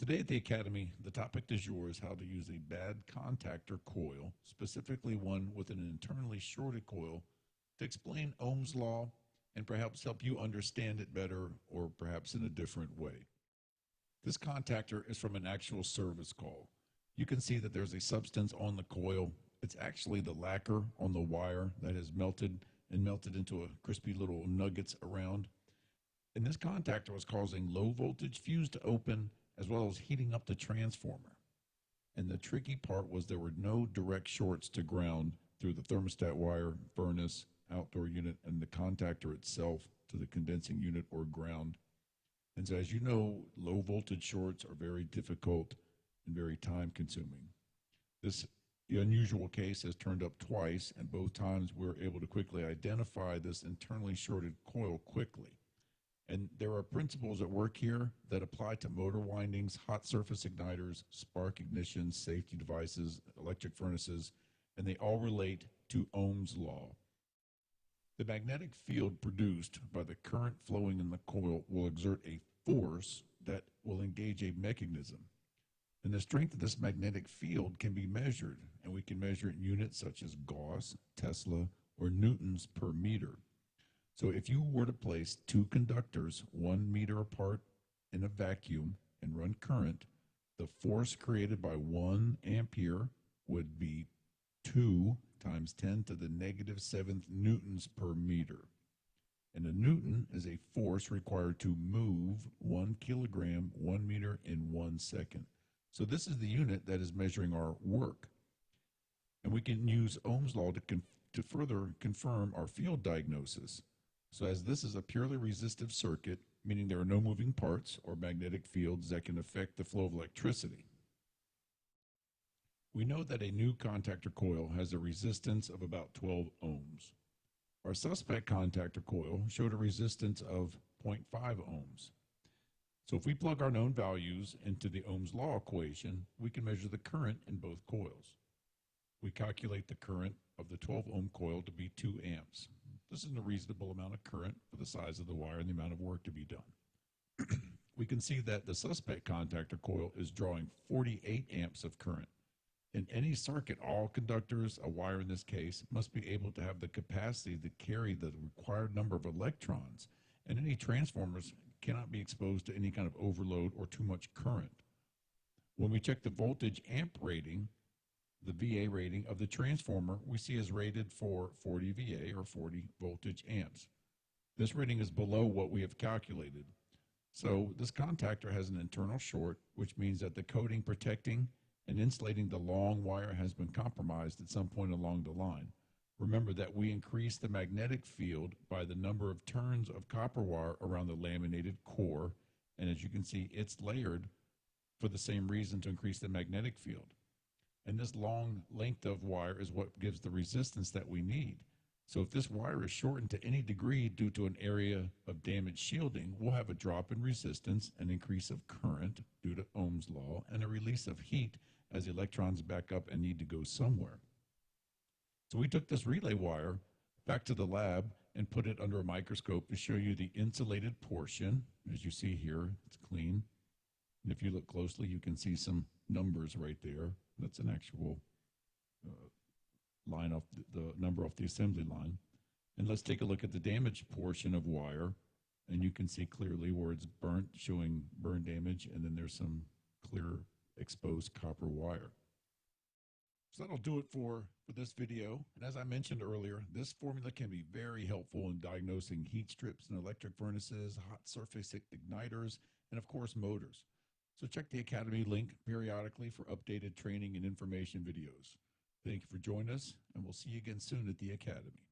Today at the Academy, the topic du jour is how to use a bad contactor coil, specifically one with an internally shorted coil, to explain Ohm's Law and perhaps help you understand it better or perhaps in a different way. This contactor is from an actual service call. You can see that there's a substance on the coil. It's actually the lacquer on the wire that has melted into a crispy little nuggets around. And this contactor was causing low voltage fuse to open as well as heating up the transformer. And the tricky part was there were no direct shorts to ground through the thermostat wire, furnace, outdoor unit, and the contactor itself to the condensing unit or ground. And so as you know, low voltage shorts are very difficult and very time consuming. This unusual case has turned up twice, and both times we were able to quickly identify this internally shorted coil quickly. And there are principles at work here that apply to motor windings, hot surface igniters, spark ignitions, safety devices, electric furnaces, and they all relate to Ohm's Law. The magnetic field produced by the current flowing in the coil will exert a force that will engage a mechanism. And the strength of this magnetic field can be measured, and we can measure it in units such as Gauss, Tesla, or newtons per meter. So if you were to place two conductors 1 meter apart in a vacuum and run current, the force created by 1 ampere would be 2 times 10 to the negative 7th newtons per meter. And a newton is a force required to move 1 kilogram 1 meter in 1 second. So this is the unit that is measuring our work. And we can use Ohm's Law to further confirm our field diagnosis. So as this is a purely resistive circuit, meaning there are no moving parts or magnetic fields that can affect the flow of electricity. We know that a new contactor coil has a resistance of about 12 ohms. Our suspect contactor coil showed a resistance of 0.5 ohms. So if we plug our known values into the Ohm's Law equation, we can measure the current in both coils. We calculate the current of the 12 ohm coil to be 2 amps. This is a reasonable amount of current for the size of the wire and the amount of work to be done. We can see that the suspect contactor coil is drawing 48 amps of current. In any circuit, all conductors, a wire in this case, must be able to have the capacity to carry the required number of electrons, and any transformers cannot be exposed to any kind of overload or too much current. When we check the voltage amp rating, the VA rating of the transformer, we see is rated for 40 VA or 40 voltage amps. This rating is below what we have calculated. So this contactor has an internal short, which means that the coating protecting and insulating the long wire has been compromised at some point along the line. Remember that we increase the magnetic field by the number of turns of copper wire around the laminated core, and as you can see, it's layered for the same reason, to increase the magnetic field. And this long length of wire is what gives the resistance that we need. So if this wire is shortened to any degree due to an area of damaged shielding, we'll have a drop in resistance, an increase of current due to Ohm's Law, and a release of heat as electrons back up and need to go somewhere. So we took this relay wire back to the lab and put it under a microscope to show you the insulated portion. As you see here, it's clean. And if you look closely, you can see some numbers right there. That's an actual line off the number off the assembly line. And let's take a look at the damaged portion of wire. And you can see clearly where it's burnt, showing burn damage, and then there's some clear exposed copper wire. So that'll do it for this video. And as I mentioned earlier, this formula can be very helpful in diagnosing heat strips in electric furnaces, hot surface igniters, and of course motors. So check the Academy link periodically for updated training and information videos. Thank you for joining us, and we'll see you again soon at the Academy.